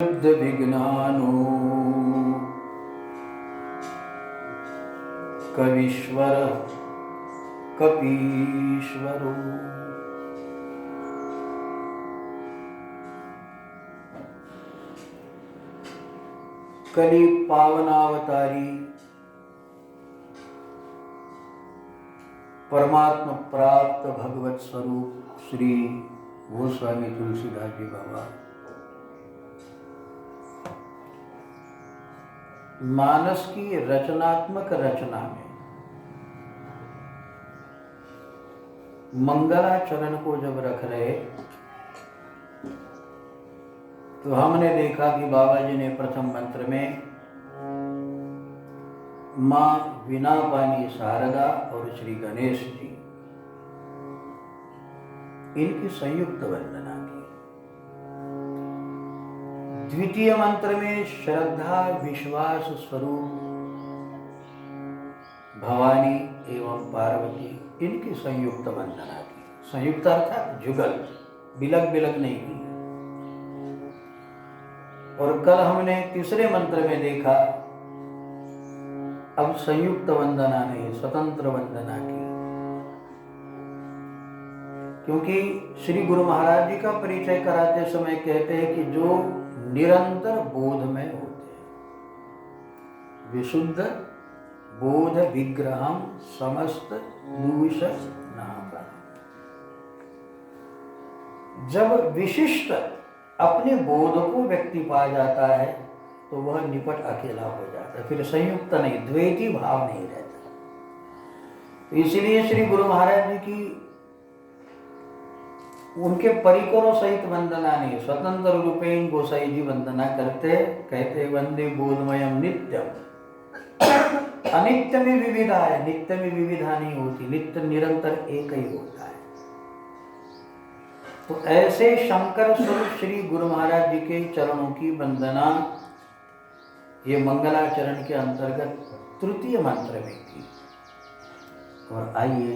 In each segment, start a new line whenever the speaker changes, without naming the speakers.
विज्ञानो कवीश्वर कपीश्वरो कली पावनावतारी परमात्मा प्राप्त भगवत स्वरूप श्री गोस्वामी तुलसीदास जी बाबा मानस की रचनात्मक रचना में मंगलाचरण को जब रख रहे तो हमने देखा कि बाबा जी ने प्रथम मंत्र में मां वीणापानी शारदा और श्री गणेश जी इनकी संयुक्त वंदना की। द्वितीय मंत्र में श्रद्धा विश्वास स्वरूप भवानी एवं पार्वती इनकी संयुक्त वंदना की। संयुक्त अर्थात जुगल, बिलक बिलक नहीं की। और कल हमने तीसरे मंत्र में देखा अब संयुक्त वंदना नहीं स्वतंत्र वंदना की, क्योंकि श्री गुरु महाराज जी का परिचय कराते समय कहते हैं कि जो निरंतर बोध में होते हैं, विशुद्ध बोध विग्रहम समस्त दूष नाम। जब विशिष्ट अपने बोध को व्यक्ति पा जाता है तो वह निपट अकेला हो जाता है, फिर संयुक्त नहीं, द्वैती भाव नहीं रहता। तो इसलिए श्री गुरु महाराज जी की उनके परिकरों सहित वंदना नहीं, स्वतंत्र रूपेण गोसाई जी वंदना करते, कहते वंदे बोधमयम नित्यम। अनित्य में विविधा है, नित्य में विविधा नहीं होती, नित्य निरंतर एक ही होता है। तो ऐसे शंकर स्वरूप श्री गुरु महाराज जी के चरणों की वंदना ये मंगलाचरण के अंतर्गत तृतीय मंत्र में की। और आइए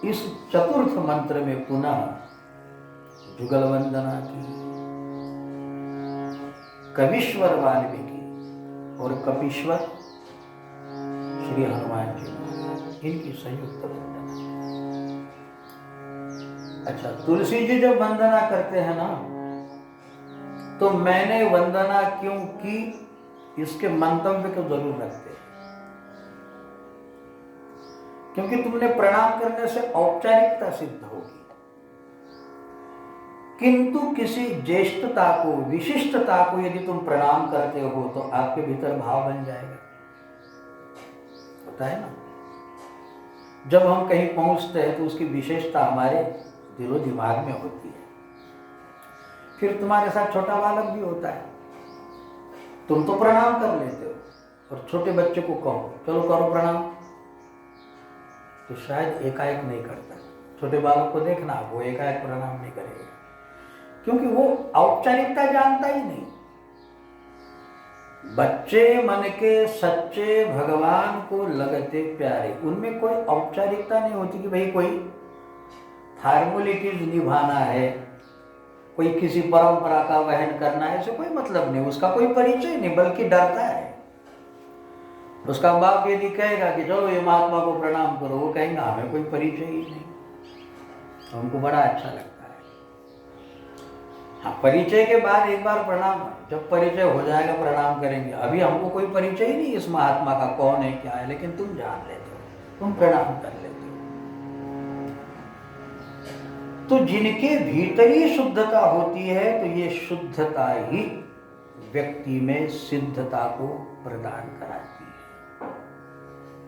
इस चतुर्थ मंत्र में पुनः जुगल वंदना की। कवीश्वर वाल्मीकि और कपीश्वर श्री हनुमान जी इनकी संयुक्त वंदना। अच्छा, तुलसी जी जब वंदना करते हैं ना तो मैंने वंदना क्यों की इसके मंतव्य को जरूर रखते हैं, क्योंकि तुमने प्रणाम करने से औपचारिकता सिद्ध होगी, किंतु किसी ज्येष्ठता को विशिष्टता को यदि तुम प्रणाम करते हो तो आपके भीतर भाव बन जाएगा। होता है ना, जब हम कहीं पहुंचते हैं तो उसकी विशेषता हमारे दिलो दिमाग में होती है। फिर तुम्हारे साथ छोटा बालक भी होता है, तुम तो प्रणाम कर लेते हो और छोटे बच्चे को कहो चलो करो प्रणाम तो शायद एकाएक नहीं करता। छोटे बालक को देखना, वो एकाएक प्रणाम नहीं करेगा, क्योंकि वो औपचारिकता जानता ही नहीं। बच्चे मन के सच्चे भगवान को लगते प्यारे, उनमें कोई औपचारिकता नहीं होती कि भाई कोई फॉर्मेलिटीज निभाना है, कोई किसी परंपरा का वहन करना है, ऐसे कोई मतलब नहीं, उसका कोई परिचय नहीं, बल्कि डरता है। उसका बाप यदि कहेगा कि चलो ये महात्मा को प्रणाम करो, वो कहेगा हमें कोई परिचय ही नहीं, हमको बड़ा अच्छा लगता है। हाँ, परिचय के बाद एक बार प्रणाम, जब परिचय हो जाएगा प्रणाम करेंगे। अभी हमको कोई परिचय ही नहीं इस महात्मा का, कौन है क्या है, लेकिन तुम जान लेते हो, तुम प्रणाम कर लेते हो। तो जिनके भीतरी शुद्धता होती है तो ये शुद्धता ही व्यक्ति में सिद्धता को प्रदान कराती है।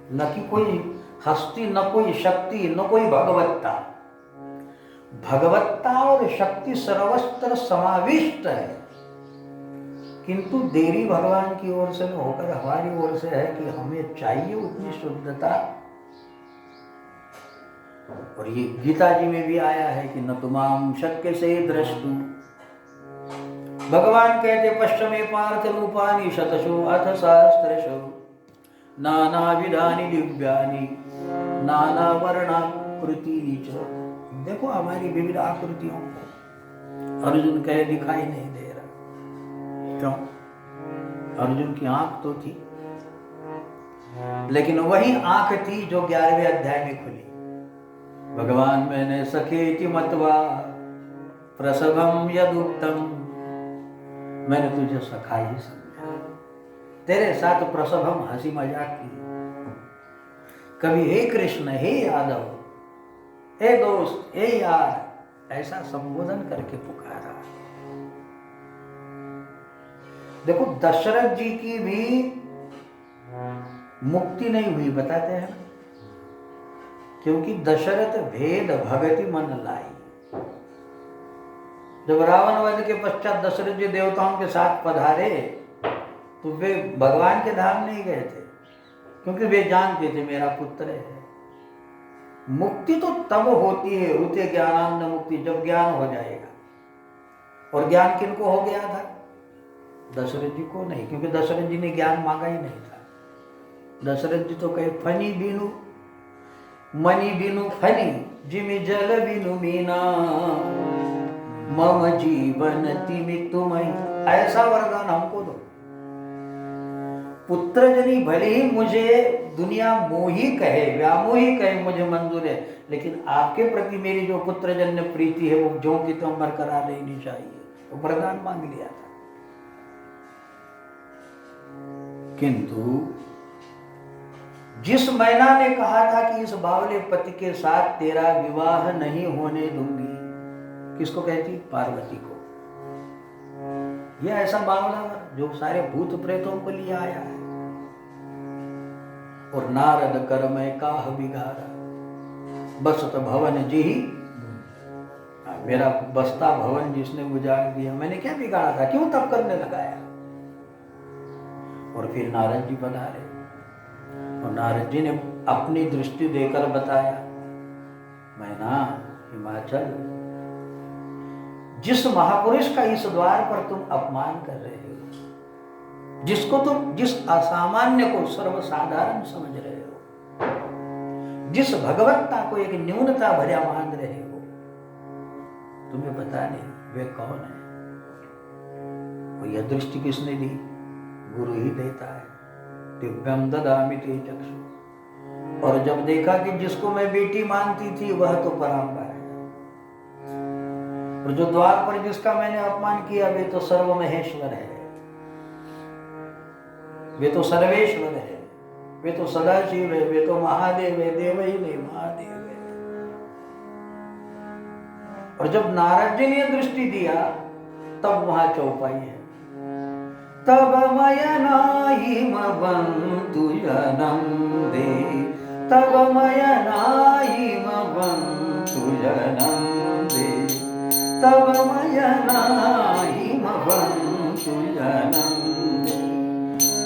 न कि कोई हस्ती, न कोई शक्ति, न कोई भगवत्ता। भगवत्ता और शक्ति सर्वत्र समाविष्ट है, किंतु देरी भगवान की ओर से होकर हमारी ओर से है कि हमें चाहिए उतनी शुद्धता। और ये गीता जी में भी आया है कि न तुमाम शक्य से दृष्टु। भगवान कहते पश्चिमे पार्थ रूपानि शतशो अथ सहस्त्रशो नाना विधानि दिव्यानि नाना वर्णाकृति च। देखो हमारी विविध आकृतियों को, अर्जुन कहे दिखाई नहीं दे रहा, क्यों? अर्जुन की आंख तो थी, लेकिन वही आंख थी जो 11वें अध्याय में खुली। भगवान मैंने सखेति मत्वा प्रसभम यदुक्तम, मैंने तुझे सखा ही समझा, तेरे साथ प्रसभम हंसी मजाक की, कभी हे कृष्ण, हे यादव, हे दोस्त, हे यार, ऐसा संबोधन करके पुकारा। देखो दशरथ जी की भी मुक्ति नहीं हुई, बताते हैं ना, क्योंकि दशरथ भेद भगति मन लाई। जब रावण वध के पश्चात दशरथ जी देवताओं के साथ पधारे तो वे भगवान के धाम नहीं गए थे, क्योंकि वे जानते थे मेरा पुत्र है। मुक्ति तो तब होती है रुते ज्ञानानंद मुक्ति, जब ज्ञान हो जाएगा। और ज्ञान किनको हो गया था? दशरथ जी को नहीं, क्योंकि दशरथ जी ने ज्ञान मांगा ही नहीं था। दशरथ जी तो कहे फनी बीनू मनी बीनू फनी, जिमि जल बीनू मीना, मम जीवन तिमि तुम्हें, ऐसा वरदान हमको दो। पुत्र जनी भले ही मुझे दुनिया मोही कहे, व्यामोही कहे, मुझे मंजूर है, लेकिन आपके प्रति मेरी जो पुत्रजन्य प्रीति है वो ज्यों की त्यों बरकरार रहनी चाहिए। तो वरदान मांग लिया था। किंतु जिस मैना ने कहा था कि इस बावले पति के साथ तेरा विवाह नहीं होने दूंगी, किसको कहती? पार्वती को। यह ऐसा बावला जो सारे भूत प्रेतों को लिए आया है। और नारद कर मैं काह बिगाड़ा, बसत भवन जी ही, मेरा बसता भवन जिसने उजाड़ दिया, मैंने क्या बिगाड़ा था, क्यों तप करने लगाया? और फिर नारद जी पधारे और नारद जी ने अपनी दृष्टि देकर बताया, मैना हिमाचल, जिस महापुरुष का इस द्वार पर तुम अपमान कर रहे हो, जिसको तुम, जिस असामान्य को सर्वसाधारण समझ रहे हो, जिस भगवत्ता को एक न्यूनता भरा मान रहे हो, तुम्हें पता नहीं वे कौन है। और यह दृष्टि किसने दी? गुरु ही देता है। दिव्यम ददामि ते चक्षु। और जब देखा कि जिसको मैं बेटी मानती थी वह तो परांबर है, और जो द्वार पर जिसका मैंने अपमान किया वे तो सर्वमहेश्वर है, वे तो सर्वेश्वर है, वे तो सदाशिव है, वे तो महादेव है, देव ही नहीं महादेव है। और जब नारद जी ने दृष्टि दिया तब वहां चौपाई है, तब मयनाहि मबंतु जनम दे, तब मयनाहि मबंतु जनम दे, तब मयनाहि मबंतु जनम दे,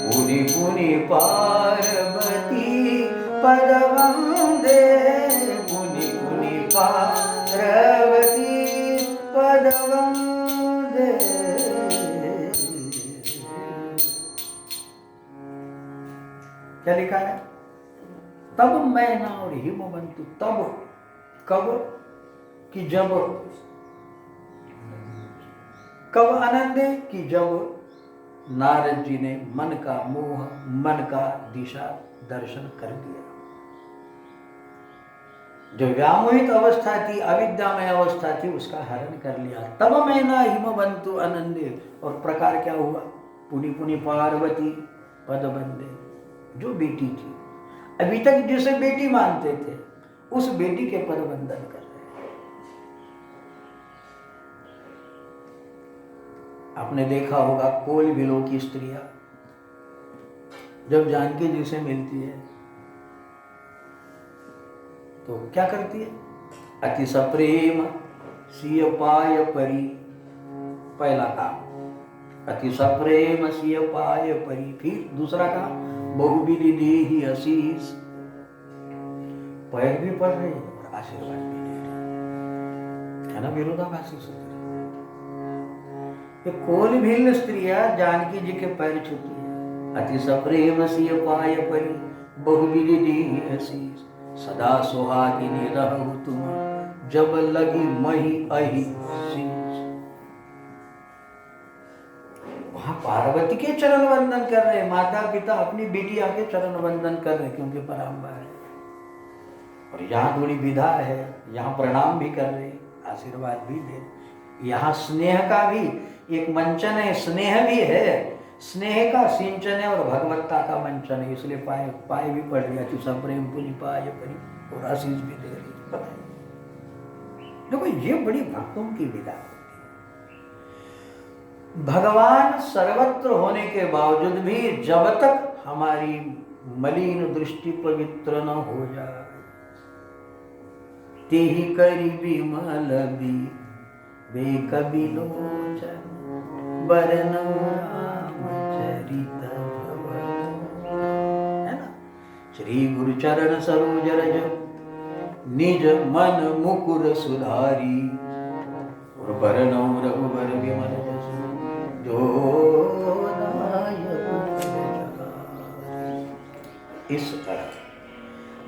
पुनि पुनि पार्वती पद वंदे, पुनि पुनि पार्वती पद वंदे। क्या लिखा है? तब मैना और हिमवंतु, तब कब कि जब, कब आनंद कि जब नारद जी ने मन का मोह, मन का दिशा दर्शन कर दिया। जो व्यामोहित अवस्था थी, अविद्यामय अवस्था थी, उसका हरण कर लिया। तब मैना हिमवंतु आनंदे, और प्रकार क्या हुआ? पुनि पुनि पार्वती पद बंदे, जो बेटी थी, अभी तक जिसे बेटी मानते थे उस बेटी के पद बंधन कर रहे हैं। आपने देखा होगा कोल बिलो की स्त्रियां जब जानकी जी से मिलती है तो क्या करती है? अति सप्रेम सिय पाय परी, पहला काम अति सप्रेम सिय पाय परी। फिर दूसरा काम बहुविधि देहि आशीष, पैर भी पड़ रही है और आशीर्वाद भी दे रही है ना, विरोधाभासी सूत्र। ये कोल भिन्न स्त्रियां जानकी जी के पैर छूती है। अति सप्रेम सिय पाय परी, बहुविधि देहि आशीष, सदा सुहागिनी रहु तुम, जब लगी मही अहि शीश। वहां पार्वती के चरण वंदन कर रहे, माता पिता अपनी बेटिया के चरण वंदन कर रहे क्योंकि पराम्बर है। और यहाँ थोड़ी विधा है, यहाँ प्रणाम भी कर रहे, आशीर्वाद भी दे। यहाँ स्नेह का भी एक मंचन है, स्नेह भी है, स्नेह का सिंचन है और भगवत्ता का मंचन है। इसलिए पाए पाए भी पढ़ लिया, सब प्रेम पुनि पाए परी, और आशीष भी दे रही। देखो ये बड़ी भक्तों की विधा होती है। भगवान सर्वत्र होने के बावजूद भी जब तक हमारी मलिन दृष्टि पवित्र न हो जाए, ते ही करी विमल भी वे कवि लोचन बरनौ रामचरित भवन। है ना? श्री गुरु चरण सरोज रज निज मन मुकुर सुधारी, और बरनौ रघुबर विमल जसु जो नायक जगारी। इस तरह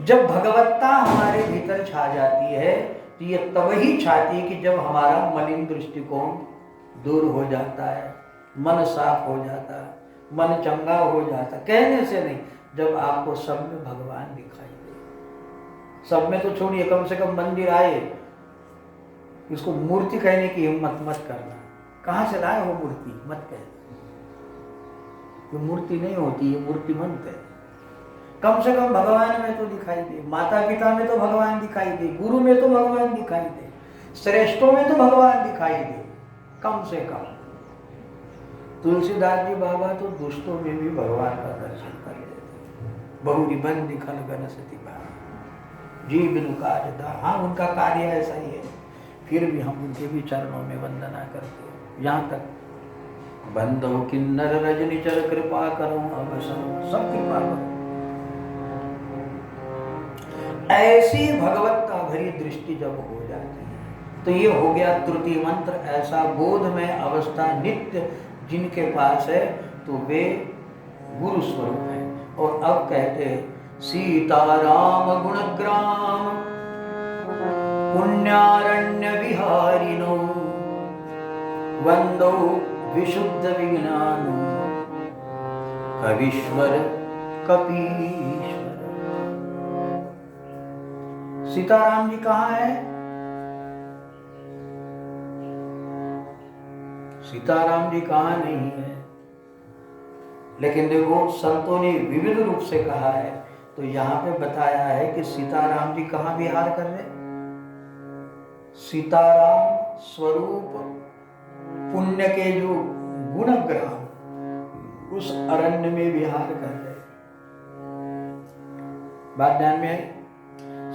जब भगवत्ता हमारे भीतर छा जाती है तो ये तब ही छाती है कि जब हमारा मलिन दृष्टिकोण दूर हो जाता है, मन साफ हो जाता है, मन चंगा हो जाता है। कहने से नहीं, जब आपको सब में भगवान दिखाई दे। सब में तो छोड़िए, कम से कम मंदिर आए, इसको मूर्ति कहने की हिम्मत मत करना। कहाँ से लाए हो मूर्ति, मत कह। ये मूर्ति नहीं होती, ये मूर्तिमंत है। कम से कम भगवान में तो दिखाई दे, माता पिता में तो भगवान दिखाई दे, गुरु में तो भगवान दिखाई दे, श्रेष्ठों में तो भगवान दिखाई दे, कम से कम। तुलसीदास जी बाबा तो दुष्टों में भी भगवान का दर्शन कर लेते। बहुरी बंदी खलगन सती भाव जी बिनु काज दा। हाँ, उनका कार्य ऐसा ही है, फिर भी हम उनके भी चरणों में वंदना करते हैं। यहाँ तक बंदो किन्नर रजनी चर कृपा करो अब सब कृपा करो। ऐसी भगवत्ता भरी दृष्टि जब हो जाती है तो ये हो गया तृतीय मंत्र। ऐसा बोध में अवस्था नित्य जिनके पास है तो वे गुरु स्वरूप है। और अब कहते सीताराम गुणग्राम पुण्यारण्य विहारिणो वंदो विशुद्ध विज्ञानो कवीश्वर कपीश्वर। सीताराम जी कहाँ है? सीताराम जी कहाँ नहीं है, लेकिन देखो संतों ने विविध रूप से कहा है। तो यहाँ पे बताया है कि सीताराम जी कहाँ विहार कर रहे? सीताराम स्वरूप पुण्य के जो गुणग्राम उस अरण्य में विहार कर रहे। बात ध्यान में आई?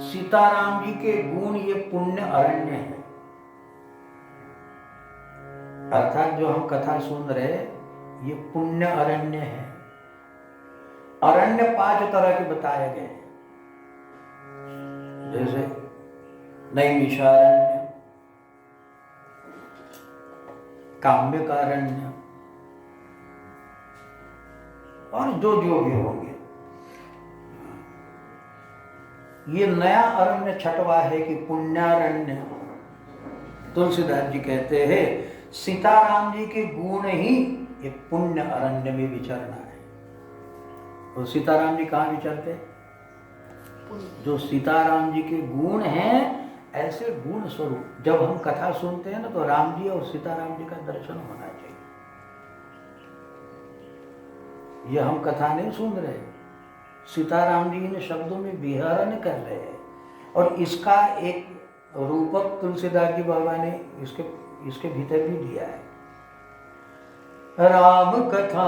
सीताराम जी के गुण ये पुण्य अरण्य है। अर्थात जो हम कथा सुन रहे ये पुण्य अरण्य है। अरण्य 5 तरह के बताए गए, जैसे नैमिषारण्य, काम्यकारण्य और जो भी होंगे। ये नया अरण्य छठवा है कि पुण्यारण्य। तुलसीदास जी कहते हैं सीताराम जी के गुण ही एक पुण्य अरण्य में विचरना है। और सीताराम जी कहाँ विचरते? जो सीताराम जी के गुण हैं, ऐसे गुण स्वरूप जब हम कथा सुनते हैं ना तो राम जी और सीताराम जी का दर्शन होना चाहिए। ये हम कथा नहीं सुन रहे, सीताराम जी इन शब्दों में विहरण कर रहे हैं। और इसका एक रूपक तुलसीदास जी बाबा ने इसके भीतर भी दिया है। राम कथा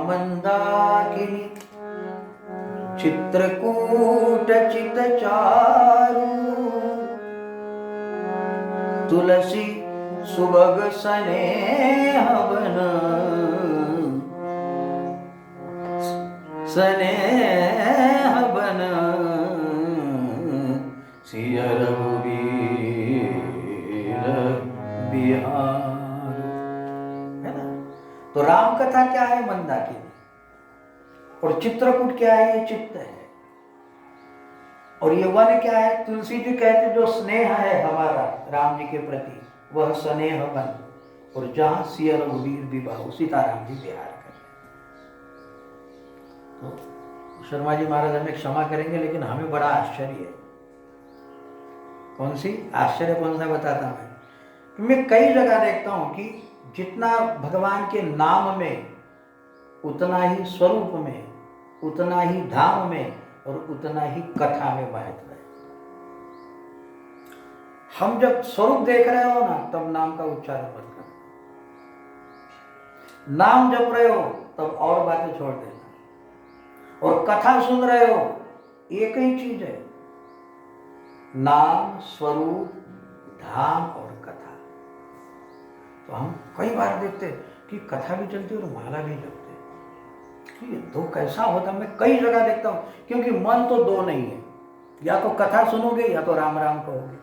मंदाकिनी चित्रकूट चित चारु तुलसी सुबग स्नेह बन स्नेह बन सिय रघुवीर बिहार। है ना? तो राम कथा क्या है? मंदाकिनी। और चित्रकूट क्या है? ये चित्त है। और ये वन क्या है? तुलसी जी कहते जो स्नेह है हमारा राम जी के प्रति, वह स्नेह वन। और जहां सिया रघुवीर विवाह सीताराम जी बिहार कर रहे। तो शर्मा जी महाराज हमें क्षमा करेंगे, लेकिन हमें बड़ा आश्चर्य है। कौन सी आश्चर्य, कौन सा बताता मैं। मैं कई जगह देखता हूं कि जितना भगवान के नाम में उतना ही स्वरूप में, उतना ही धाम में और उतना ही कथा में महत्व है। हम जब स्वरूप देख रहे हो ना, तब नाम का उच्चारण मत करो। नाम जप रहे हो तब और बातें छोड़ देना। और कथा सुन रहे हो, एक ही चीज है, नाम, स्वरूप, धाम और कथा। तो हम कई बार देखते कि कथा भी चलती है और माला भी जपते। ये दो कैसा होता, मैं कई जगह देखता हूं, क्योंकि मन तो दो नहीं है। या तो कथा सुनोगे या तो राम राम कहोगे।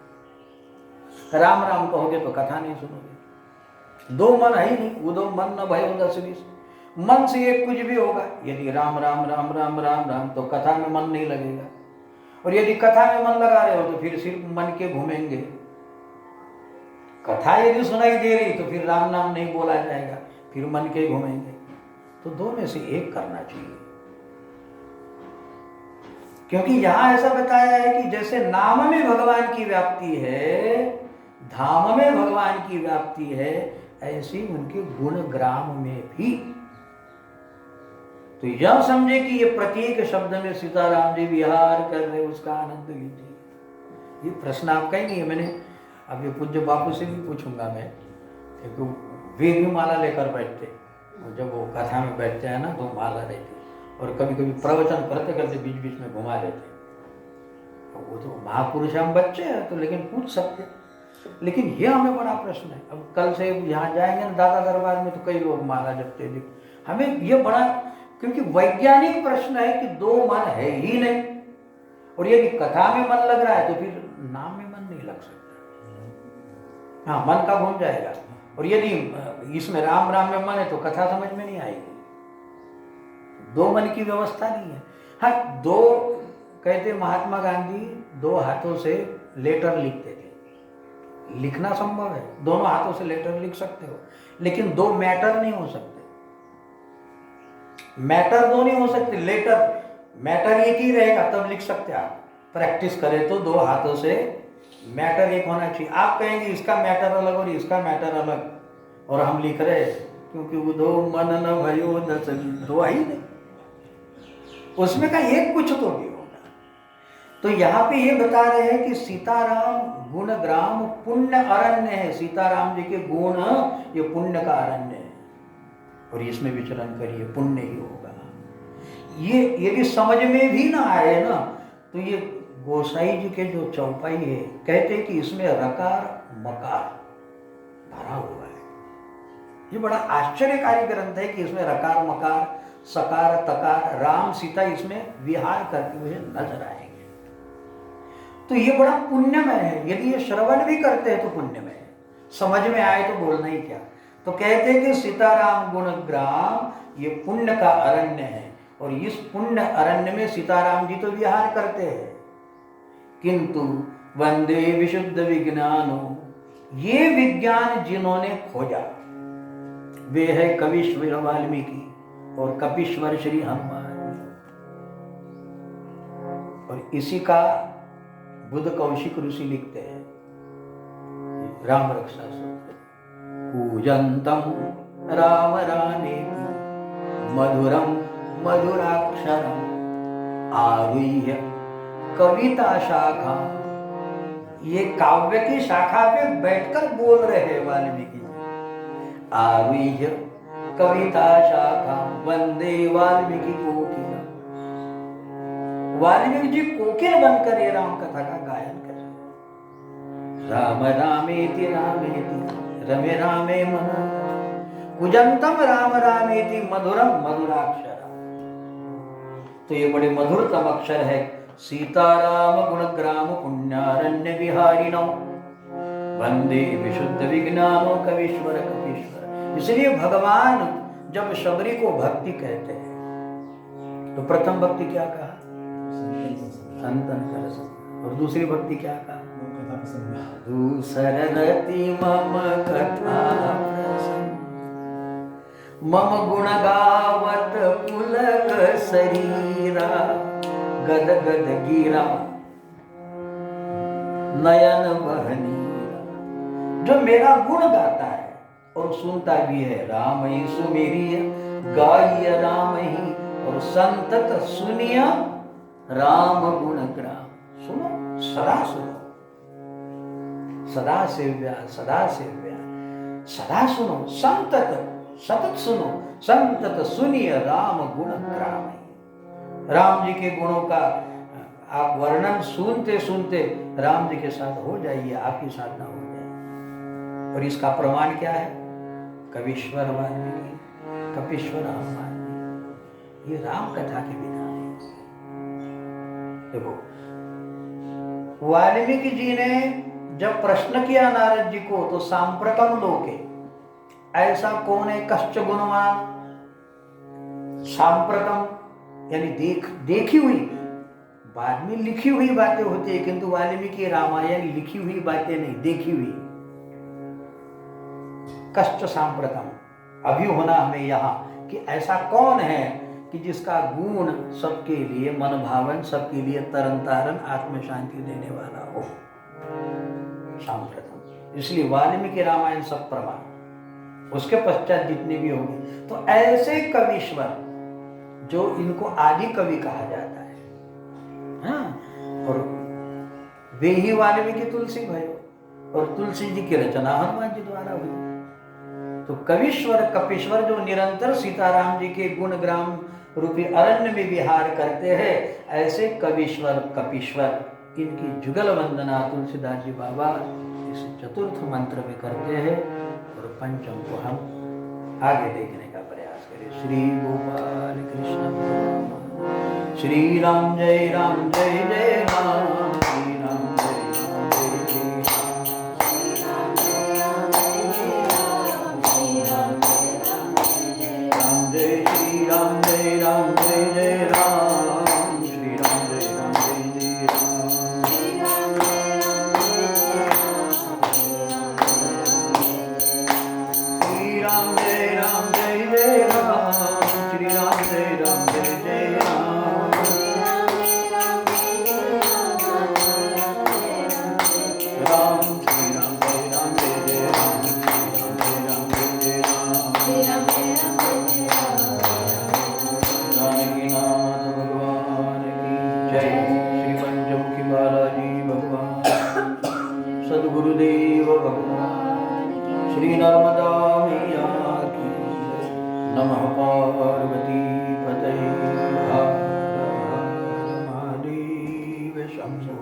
राम राम कहोगे तो कथा नहीं सुनोगे। दो मन है ही नहीं। वो दो मन न भयो 10-20। मन से एक कुछ भी होगा। यदि राम राम राम राम राम राम तो कथा में मन नहीं लगेगा, और यदि कथा में मन लगा रहे हो तो फिर सिर्फ मन के घूमेंगे। कथा यदि सुनाई दे रही तो फिर राम नाम नहीं बोला जाएगा, फिर मन के घूमेंगे। तो दो में से एक करना चाहिए। क्योंकि यहां ऐसा बताया है कि जैसे नाम में भगवान की व्याप्ति है, धाम में भगवान की व्याप्ति है, ऐसी उनके गुण ग्राम में भी। तो यह समझे कि ये प्रत्येक शब्द में सीताराम जी विहार कर रहे, उसका आनंद लीजिए। ये प्रश्न आपका ही नहीं है। मैंने अब ये पूज्य बापू से भी पूछूंगा मैं, क्योंकि वे भी माला लेकर बैठते, और जब वो कथा में बैठते हैं ना तो माला रहती, और कभी कभी प्रवचन करते करते बीच बीच में घुमा देते। तो वो तो महापुरुष, हम बच्चे हैं तो लेकिन पूछ सकते। लेकिन ये हमें बड़ा प्रश्न है। अब कल से यहाँ जाएंगे ना दादा दरबार में, तो कई लोग माला जपते दिख। हमें ये बड़ा, क्योंकि वैज्ञानिक प्रश्न है कि दो मन है ही नहीं, और यदि कथा में मन लग रहा है तो फिर नाम में मन नहीं लग सकता। हाँ, मन का घूम जाएगा। और यदि इसमें राम राम में मन है तो कथा समझ में नहीं आएगी। दो मन की व्यवस्था नहीं है। हाँ, दो कहते महात्मा गांधी दो हाथों से लेटर लिखते थे। लिखना संभव है, दोनों हाथों से लेटर लिख सकते हो, लेकिन दो मैटर नहीं हो सकते। मैटर दो नहीं हो सकते, लेटर मैटर एक ही रहेगा तब लिख सकते आप। प्रैक्टिस करें तो दो हाथों से मैटर एक होना चाहिए। आप कहेंगे इसका मैटर अलग और इसका मैटर अलग, और हम लिख रहे क्योंकि वो दो मन न भयो 10-20, दो ही नहीं, उसमें का एक कुछ तो भी होगा। तो यहाँ पे ये बता रहे हैं कि सीताराम गुण ग्राम पुण्य अरण्य है। सीताराम जी के गुण ये पुण्य का अरण्य है, और इसमें विचरण करिए, पुण्य ही होगा। ये यदि समझ में भी ना आए ना, तो ये गोसाई जी के जो चौपाई है, कहते हैं कि इसमें रकार मकार भरा हुआ है। ये बड़ा आश्चर्यकारी ग्रंथ है कि इसमें रकार मकार सकार तकार राम सीता इसमें विहार करते हुए नजर आएंगे। तो ये बड़ा पुण्यमय है। यदि ये श्रवण भी करते हैं तो पुण्यमय है, समझ में आए तो बोलना ही क्या। तो कहते हैं कि सीताराम गुण ग्राम ये पुण्य का अरण्य है, और इस पुण्य अरण्य में सीताराम जी तो विहार करते हैं। किंतु वंदे विशुद्ध विज्ञानो, ये विज्ञान जिन्होंने खोजा वे है कविश्वर वाल्मीकि और कपीश्वर श्री हनुमान। और इसी का बुद्ध कौशिक ऋषि लिखते हैं राम रक्षा सूत्र, पूजंतम राम रामेति मधुरम मधुराक्षरम आरुह्य कविता शाखा। ये काव्य की शाखा पे बैठकर बोल रहे हैं वाल्मीकि जी। आरुह्य कविता शाखा वंदे वाल्मीकि कोकिला। वाल्मीकि जी कोकिल बनकर ये राम कथा का गायन कर रहे हैं। राम रामेति रामेति रमे रामे मनोरम कुजंतम राम रामेति मधुरम मधुराक्षर। तो ये बड़े मधुरतम अक्षर है। सीताराम गुणग्राम पुण्यारण्य विहारिणो वंदे विशुद्ध विज्ञानो कवीश्वर कपीश्वर। इसलिए भगवान जब शबरी को भक्ति कहते हैं तो प्रथम भक्ति क्या कहा? संतन कर। और दूसरी भक्ति क्या कहा? दूसरति मम कथा प्रसंग मम गुण गावत पुलक शरीरा गद गद गिरा नयन बहनीरा। जो मेरा गुण गाता है और सुनता भी है, राम ही सुमेरिय गाय राम ही और संतत सुनिया राम गुण ग्राम। सुनो, सदा सुनो, सदा सेव्या सदा सेव्या, सदा सुनो, संतत सतत सुनो, संतत सुनिए राम गुण ग्राम। राम जी के गुणों का आप वर्णन सुनते सुनते राम जी के साथ हो जाइए, आपकी साधना हो जाए। और इसका प्रमाण क्या है? कवीश्वर वाल्मीकि, कपीश्वर वाल्मीकि, ये राम कथा के बिना नहीं। देखो, वाल्मीकि जी ने जब प्रश्न किया नारद जी को, तो सांप्रतम लोके, ऐसा कौन है कश्च गुणवान? सांप्रतम यानी देखी हुई, बाद में लिखी हुई बातें होती है, किंतु वाल्मीकि रामायण लिखी हुई बातें नहीं, देखी हुई। कश्च सांप्रतम, अभी होना हमें यहाँ कि ऐसा कौन है कि जिसका गुण सबके लिए मन भावन, सबके लिए तरन तारन आत्म शांति देने वाला हो। सांप्रतम, इसलिए वाल्मीकि रामायण सब प्रमाण, उसके पश्चात जितने भी होंगे। तो ऐसे कवीश्वर, जो इनको आदि कवि कहा जाता है, हाँ, और वे ही वाल्मीकि तुलसी भयो, और तुलसी जी की रचना हनुमान जी द्वारा हुई। तो कवीश्वर कपीश्वर जो निरंतर सीताराम जी के गुण ग्राम रूपी अरण्य में विहार करते हैं, ऐसे कवीश्वर कपीश्वर, इनकी जुगल वंदना तुलसीदास जी बाबा इस चतुर्थ मंत्र में करते हैं। और पंचम को हम आगे देखने का प्रयास करें। श्री गोपाल कृष्ण, श्री राम जय राम जय जय राम, श्री राम जय राम जय जय राम, श्री राम जय राम जय राम, श्री राम जय राम जय राम, जय श्री राम जय राम जय जय राम, श्री राम जय राम जय जय राम, श्री राम जय राम जय राम, श्री राम जय राम जय जय राम, श्री राम जय राम जय जय राम, राम श्री राम जय राम जय जय राम, श्री राम जय राम जय जय राम, जानकी नाथ भगवान की जय। श्री पंचमुखी बालाजी भगवान, सद्गुरुदेव भगवान, श्री नर्मदा मैया की जय। नमः पार्वती पतये, हर हर महादेव शंभो।